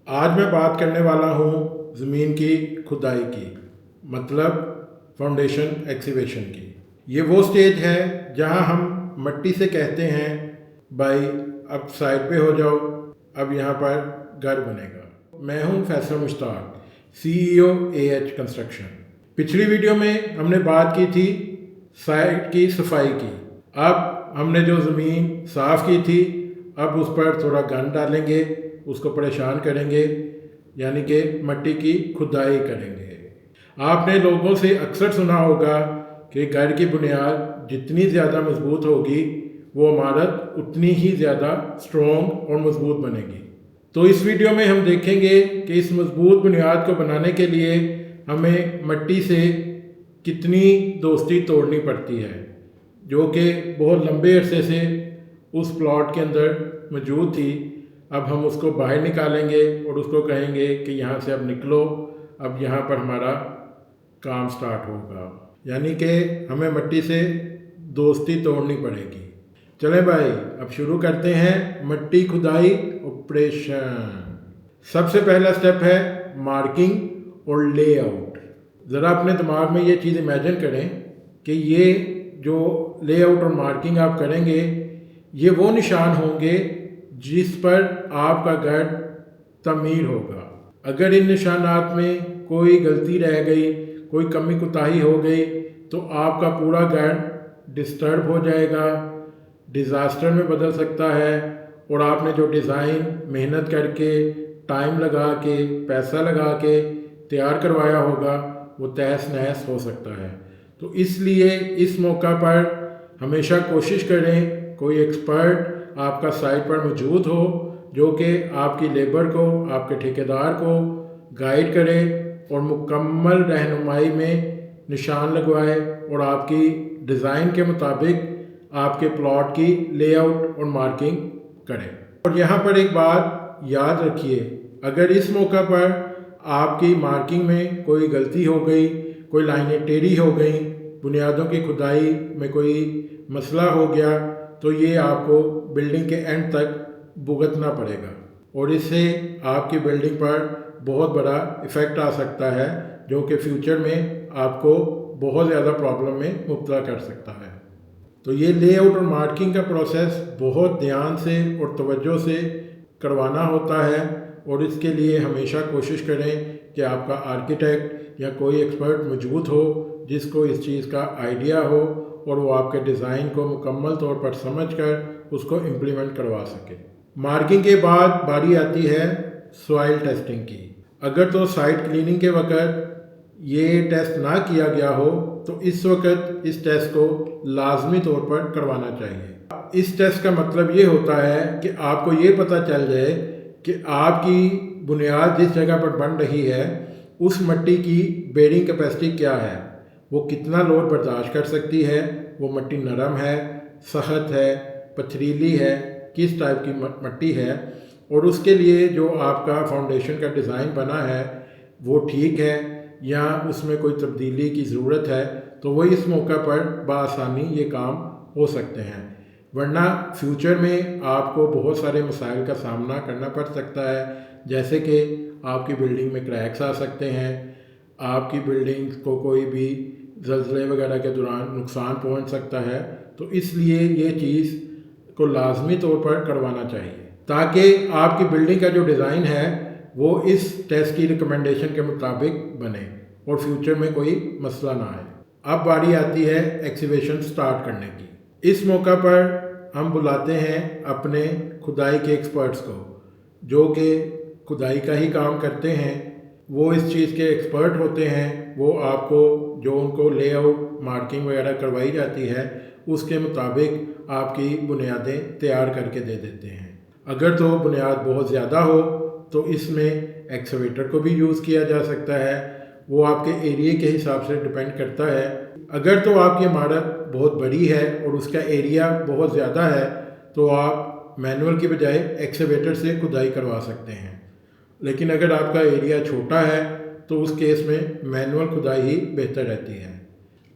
आज मैं बात करने वाला हूँ ज़मीन की खुदाई की, मतलब फाउंडेशन एक्सकेवेशन की। ये वो स्टेज है जहाँ हम मट्टी से कहते हैं भाई अब साइड पे हो जाओ, अब यहाँ पर घर बनेगा। मैं हूँ Faisal Mushtaq, CEO AH construction. पिछली वीडियो में हमने बात की थी साइड की सफाई की। अब हमने जो ज़मीन साफ़ की थी, अब उस पर थोड़ा गंद डालेंगे, उसको परेशान करेंगे, यानी कि मट्टी की खुदाई करेंगे। आपने लोगों से अक्सर सुना होगा कि घर की बुनियाद जितनी ज़्यादा मजबूत होगी, वो इमारत उतनी ही ज़्यादा स्ट्रॉन्ग और मजबूत बनेगी। तो इस वीडियो में हम देखेंगे कि इस मजबूत बुनियाद को बनाने के लिए हमें मट्टी से कितनी दोस्ती तोड़नी पड़ती है, जो कि बहुत लंबे अरसे से उस प्लॉट के अंदर मौजूद थी। अब हम उसको बाहर निकालेंगे और उसको कहेंगे कि यहाँ से अब निकलो, अब यहाँ पर हमारा काम स्टार्ट होगा। यानी कि हमें मट्टी से दोस्ती तोड़नी पड़ेगी। चलें भाई, अब शुरू करते हैं मट्टी खुदाई ऑपरेशन। सबसे पहला स्टेप है मार्किंग और लेआउट। ज़रा अपने दिमाग में ये चीज़ इमेजिन करें कि ये जो लेआउट और मार्किंग आप करेंगे, ये वो निशान होंगे जिस पर आपका घर तमीर होगा। अगर इन निशानात में कोई गलती रह गई, कोई कमी कुताही हो गई, तो आपका पूरा घर डिस्टर्ब हो जाएगा, डिज़ास्टर में बदल सकता है, और आपने जो डिज़ाइन मेहनत करके, टाइम लगा के, पैसा लगा के तैयार करवाया होगा, वो तहस नहस हो सकता है। तो इसलिए इस मौका पर हमेशा कोशिश करें कोई एक्सपर्ट आपका साइट पर मौजूद हो, जो कि आपकी लेबर को, आपके ठेकेदार को गाइड करे और मुकम्मल रहनुमाई में निशान लगवाए और आपकी डिज़ाइन के मुताबिक आपके प्लॉट की लेआउट और मार्किंग करें। और यहाँ पर एक बात याद रखिए, अगर इस मौका पर आपकी मार्किंग में कोई गलती हो गई, कोई लाइनें टेढ़ी हो गई, बुनियादों की खुदाई में कोई मसला हो गया, तो ये आपको बिल्डिंग के एंड तक भुगतना पड़ेगा और इससे आपकी बिल्डिंग पर बहुत बड़ा इफ़ेक्ट आ सकता है, जो कि फ्यूचर में आपको बहुत ज़्यादा प्रॉब्लम में मुब्तला कर सकता है। तो ये लेआउट और मार्किंग का प्रोसेस बहुत ध्यान से और तवज्जो से करवाना होता है, और इसके लिए हमेशा कोशिश करें कि आपका आर्किटेक्ट या कोई एक्सपर्ट मौजूद हो जिसको इस चीज़ का आइडिया हो और वो आपके डिज़ाइन को मुकम्मल तौर पर समझकर उसको इम्प्लीमेंट करवा सके। मार्किंग के बाद बारी आती है सॉइल टेस्टिंग की। अगर तो साइट क्लीनिंग के वक्त ये टेस्ट ना किया गया हो, तो इस वक्त इस टेस्ट को लाजमी तौर पर करवाना चाहिए। इस टेस्ट का मतलब ये होता है कि आपको ये पता चल जाए कि आपकी बुनियाद जिस जगह पर बन रही है, उस मट्टी की बेयरिंग कैपेसिटी क्या है, वो कितना लोड बर्दाश्त कर सकती है, वो मट्टी नरम है, सख्त है, पथरीली है, किस टाइप की मट्टी है, और उसके लिए जो आपका फाउंडेशन का डिज़ाइन बना है वो ठीक है या उसमें कोई तब्दीली की ज़रूरत है, तो वो इस मौका पर बआसानी ये काम हो सकते हैं। वरना फ्यूचर में आपको बहुत सारे मसाइल का सामना करना पड़ सकता है, जैसे कि आपकी बिल्डिंग में क्रैक्स आ सकते हैं, आपकी बिल्डिंग को कोई भी ज़लज़ले वगैरह के दौरान नुकसान पहुंच सकता है। तो इसलिए ये चीज़ को लाजमी तौर पर करवाना चाहिए, ताकि आपकी बिल्डिंग का जो डिज़ाइन है वो इस टेस्ट की रिकमेंडेशन के मुताबिक बने और फ्यूचर में कोई मसला ना आए। अब बारी आती है एक्सकेवेशन स्टार्ट करने की। इस मौका पर हम बुलाते हैं अपने खुदाई के एक्सपर्ट्स को, जो कि खुदाई का ही काम करते हैं। वो इस चीज़ के एक्सपर्ट होते हैं। वो आपको जो उनको लेआउट मार्किंग वगैरह करवाई जाती है, उसके मुताबिक आपकी बुनियादें तैयार करके दे देते हैं। अगर तो बुनियाद बहुत ज़्यादा हो तो इसमें एक्सकेवेटर को भी यूज़ किया जा सकता है, वो आपके एरिया के हिसाब से डिपेंड करता है। अगर तो आपकी इमारत बहुत बड़ी है और उसका एरिया बहुत ज़्यादा है, तो आप मैनुअल की बजाय एक्सकेवेटर से खुदाई करवा सकते हैं। लेकिन अगर आपका एरिया छोटा है तो उस केस में मैनुअल खुदाई ही बेहतर रहती है।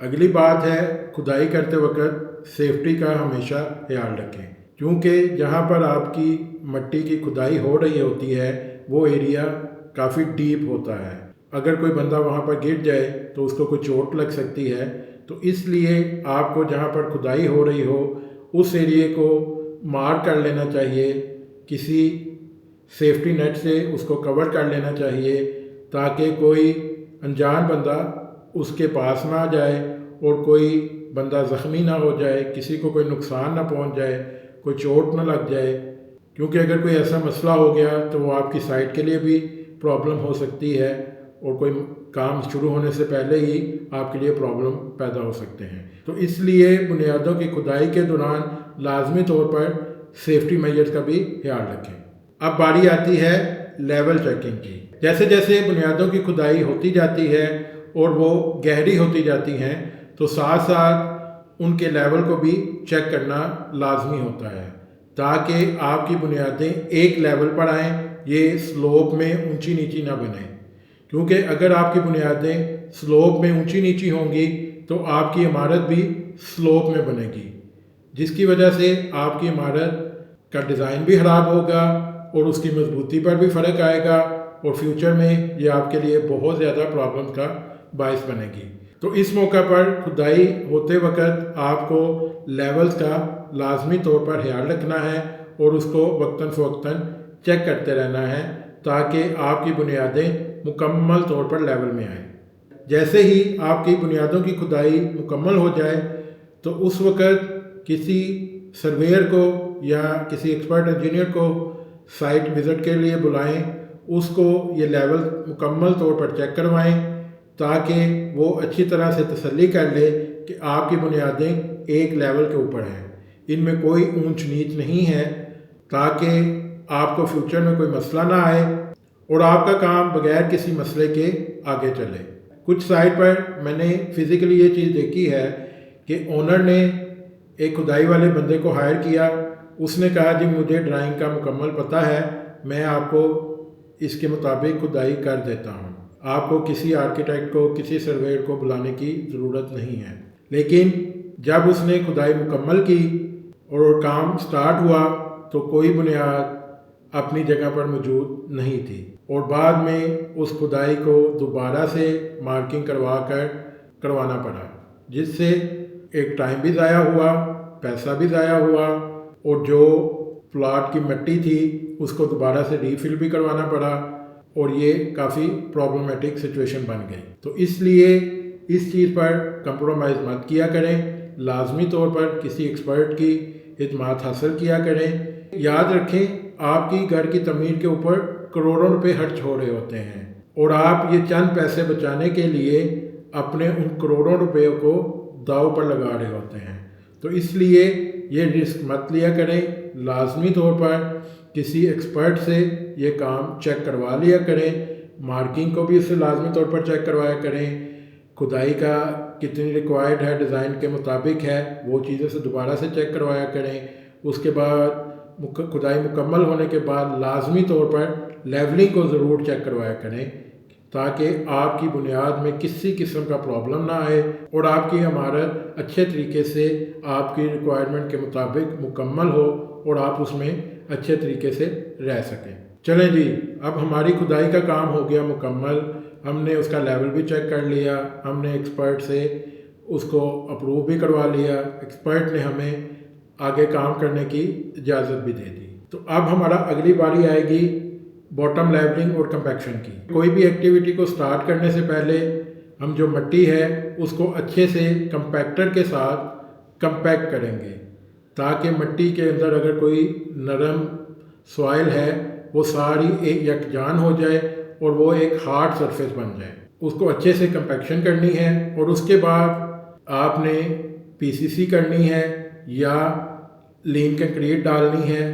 अगली बात है, खुदाई करते वक्त सेफ्टी का हमेशा ख्याल रखें, क्योंकि जहाँ पर आपकी मट्टी की खुदाई हो रही होती है वो एरिया काफ़ी डीप होता है। अगर कोई बंदा वहाँ पर गिर जाए तो उसको कोई चोट लग सकती है। तो इसलिए आपको जहाँ पर खुदाई हो रही हो उस एरिए को मार्क कर लेना चाहिए, किसी सेफ्टी नेट से उसको कवर कर लेना चाहिए ताकि कोई अनजान बंदा उसके पास ना जाए और कोई बंदा ज़ख्मी ना हो जाए, किसी को कोई नुकसान ना पहुंच जाए, कोई चोट ना लग जाए। क्योंकि अगर कोई ऐसा मसला हो गया तो वो आपकी साइट के लिए भी प्रॉब्लम हो सकती है और कोई काम शुरू होने से पहले ही आपके लिए प्रॉब्लम पैदा हो सकते हैं। तो इसलिए बुनियादों की खुदाई के दौरान लाजमी तौर पर सेफ्टी मेजर्स का भी ख्याल रखें। अब बारी आती है लेवल चेकिंग की। जैसे जैसे बुनियादों की खुदाई होती जाती है और वो गहरी होती जाती हैं तो साथ साथ उनके लेवल को भी चेक करना लाजमी होता है ताकि आपकी बुनियादें एक लेवल पर आएँ, ये स्लोप में ऊंची नीची ना बने। क्योंकि अगर आपकी बुनियादें स्लोप में ऊंची नीची होंगी तो आपकी इमारत भी स्लोप में बनेगी, जिसकी वजह से आपकी इमारत का डिज़ाइन भी ख़राब होगा और उसकी मजबूती पर भी फ़र्क आएगा और फ्यूचर में ये आपके लिए बहुत ज़्यादा प्रॉब्लम का बायस बनेगी। तो इस मौका पर खुदाई होते वक्त आपको लेवल्स का लाजमी तौर पर ख्याल रखना है और उसको वक्तन फ़वक्तन चेक करते रहना है ताकि आपकी बुनियादें मुकम्मल तौर पर लेवल में आएँ। जैसे ही आपकी बुनियादों की खुदाई मुकम्मल हो जाए तो उस वक़्त किसी सर्वेयर को या किसी एक्सपर्ट इंजीनियर को साइट विज़िट के लिए बुलाएं, उसको ये लेवल मुकम्मल तौर पर चेक करवाएं ताकि वो अच्छी तरह से तसल्ली कर ले कि आपकी बुनियादें एक लेवल के ऊपर हैं, इनमें कोई ऊंच नीच नहीं है, ताकि आपको फ्यूचर में कोई मसला ना आए और आपका काम बगैर किसी मसले के आगे चले। कुछ साइट पर मैंने फ़िज़िकली ये चीज़ देखी है कि ओनर ने एक खुदाई वाले बंदे को हायर किया, उसने कहा जी मुझे ड्राइंग का मुकम्मल पता है, मैं आपको इसके मुताबिक खुदाई कर देता हूँ, आपको किसी आर्किटेक्ट को किसी सर्वेयर को बुलाने की ज़रूरत नहीं है। लेकिन जब उसने खुदाई मुकम्मल की और काम स्टार्ट हुआ तो कोई बुनियाद अपनी जगह पर मौजूद नहीं थी और बाद में उस खुदाई को दोबारा से मार्किंग करवाना पड़ा, जिससे एक टाइम भी ज़ाया हुआ, पैसा भी ज़ाया हुआ और जो प्लाट की मिट्टी थी उसको दोबारा से रीफिल भी करवाना पड़ा और ये काफ़ी प्रॉब्लमेटिक सिचुएशन बन गई। तो इसलिए इस चीज़ पर कंप्रोमाइज़ मत किया करें, लाजमी तौर पर किसी एक्सपर्ट की हिदायत हासिल किया करें। याद रखें आपकी घर की तमीर के ऊपर करोड़ों रुपए खर्च हो रहे होते हैं और आप ये चंद पैसे बचाने के लिए अपने उन करोड़ों रुपयों को दाव पर लगा रहे होते हैं। तो इसलिए ये रिस्क मत लिया करें, लाजमी तौर पर किसी एक्सपर्ट से ये काम चेक करवा लिया करें, मार्किंग को भी उससे लाजमी तौर पर चेक करवाया करें, खुदाई का कितनी रिक्वायर्ड है डिज़ाइन के मुताबिक है वो चीज़ें से दोबारा से चेक करवाया करें। उसके बाद खुदाई मुकम्मल होने के बाद लाजमी तौर पर लेवलिंग को ज़रूर चेक करवाया करें ताकि आपकी बुनियाद में किसी किस्म का प्रॉब्लम ना आए और आपकी इमारत अच्छे तरीके से आपकी रिक्वायरमेंट के मुताबिक मुकम्मल हो और आप उसमें अच्छे तरीके से रह सकें। चलें जी, अब हमारी खुदाई का काम हो गया मुकम्मल, हमने उसका लेवल भी चेक कर लिया, हमने एक्सपर्ट से उसको अप्रूव भी करवा लिया, एक्सपर्ट ने हमें आगे काम करने की इजाज़त भी दे दी। तो अब हमारा अगली बारी आएगी बॉटम लेवलिंग और कंपैक्शन की। कोई भी एक्टिविटी को स्टार्ट करने से पहले हम जो मिट्टी है उसको अच्छे से कंपैक्टर के साथ कंपैक्ट करेंगे ताकि मिट्टी के अंदर अगर कोई नरम सॉइल है वो सारी एक यकजान हो जाए और वो एक हार्ड सरफेस बन जाए। उसको अच्छे से कंपैक्शन करनी है और उसके बाद आपने पीसीसी करनी है या लीन कंक्रीट डालनी है,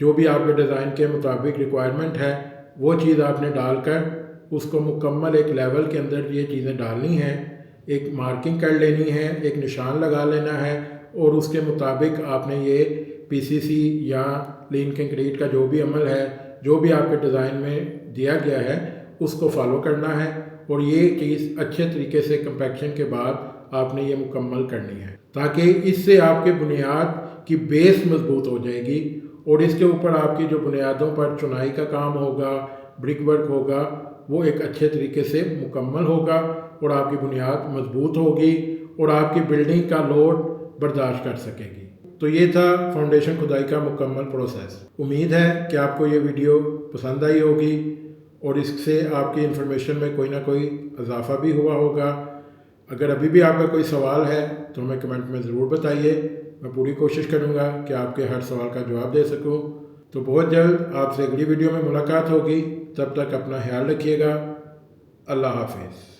जो भी आपके डिज़ाइन के मुताबिक रिक्वायरमेंट है वो चीज़ आपने डालकर उसको मुकम्मल एक लेवल के अंदर ये चीज़ें डालनी हैं, एक मार्किंग कर लेनी है, एक निशान लगा लेना है और उसके मुताबिक आपने ये पीसीसी या लीन कंक्रीट का जो भी अमल है, जो भी आपके डिज़ाइन में दिया गया है उसको फॉलो करना है और ये चीज़ अच्छे तरीके से कंपैक्शन के बाद आपने ये मुकम्मल करनी है ताकि इससे आपके बुनियाद की बेस मजबूत हो जाएगी और इसके ऊपर आपकी जो बुनियादों पर चुनाई का काम होगा, ब्रिक वर्क होगा वो एक अच्छे तरीके से मुकम्मल होगा और आपकी बुनियाद मजबूत होगी और आपकी बिल्डिंग का लोड बर्दाश्त कर सकेगी। तो ये था फाउंडेशन खुदाई का मुकम्मल प्रोसेस। उम्मीद है कि आपको ये वीडियो पसंद आई होगी और इससे आपकी इन्फॉर्मेशन में कोई ना कोई इजाफा भी हुआ होगा। अगर अभी भी आपका कोई सवाल है तो हमें कमेंट में ज़रूर बताइए। मैं पूरी कोशिश करूँगा कि आपके हर सवाल का जवाब दे सकूँ। तो बहुत जल्द आपसे अगली वीडियो में मुलाकात होगी। तब तक अपना ख्याल रखिएगा। अल्लाह हाफिज़।